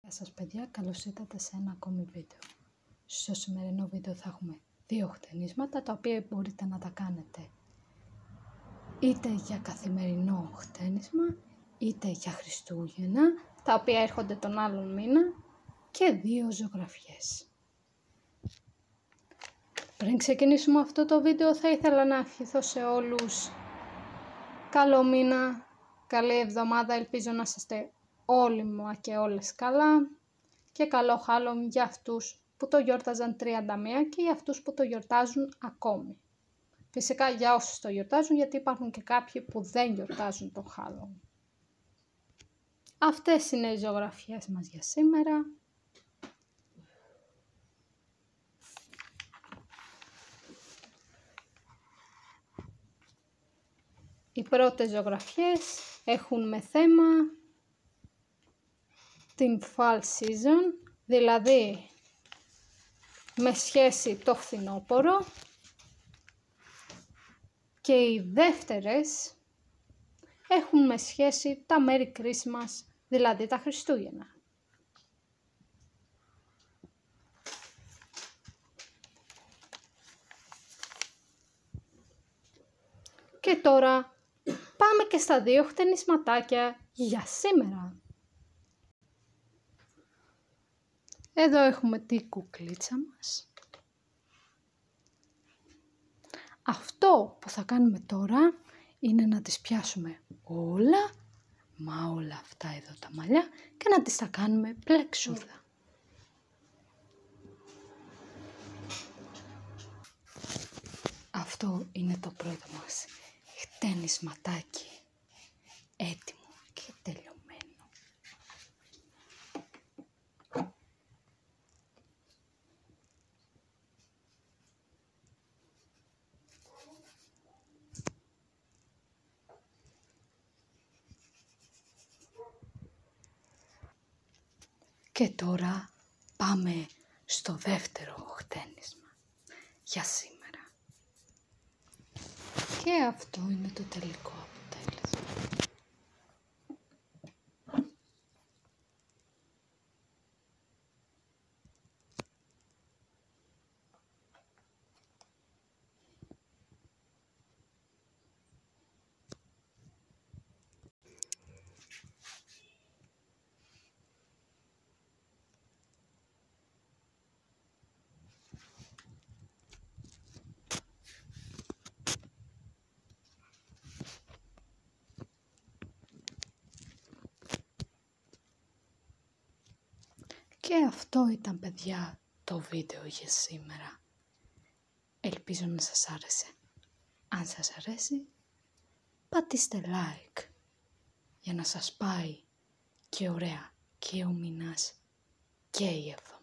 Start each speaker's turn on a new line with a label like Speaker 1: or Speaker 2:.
Speaker 1: Γεια σας παιδιά, καλώς ήρθατε σε ένα ακόμη βίντεο. Στο σημερινό βίντεο θα έχουμε δύο χτενίσματα τα οποία μπορείτε να τα κάνετε είτε για καθημερινό χτένισμα είτε για Χριστούγεννα, τα οποία έρχονται τον άλλον μήνα, και δύο ζωγραφιές. Πριν ξεκινήσουμε αυτό το βίντεο θα ήθελα να ευχηθώ σε όλους καλό μήνα, καλή εβδομάδα, ελπίζω να είστε όλοι μου και όλες καλά και καλό Halloween για αυτούς που το γιόρταζαν 31 και για αυτούς που το γιορτάζουν ακόμη. Φυσικά για όσους το γιορτάζουν, γιατί υπάρχουν και κάποιοι που δεν γιορτάζουν το Halloween. Αυτές είναι οι ζωγραφιές μας για σήμερα. Οι πρώτες ζωγραφιές έχουν με θέμα την fall season, δηλαδή με σχέση το φθινόπωρο, και οι δεύτερες έχουν με σχέση τα Merry Christmas, δηλαδή τα Χριστούγεννα. Και τώρα πάμε και στα δύο χτενισματάκια για σήμερα. Εδώ έχουμε την κουκλίτσα μας. Αυτό που θα κάνουμε τώρα είναι να τις πιάσουμε όλα, μα όλα αυτά εδώ τα μαλλιά, και να τις τα κάνουμε πλεξούδα. Αυτό είναι το πρώτο μας χτενισματάκι, έτοιμο και τελειωμένο. Και τώρα πάμε στο δεύτερο χτένισμα για σήμερα. Και αυτό είναι το τελικό αποτέλεσμα. Και αυτό ήταν παιδιά το βίντεο για σήμερα. Ελπίζω να σας άρεσε. Αν σας αρέσει, πατήστε like για να σας πάει και ωραία και ο μήνας και η εβδομάδα.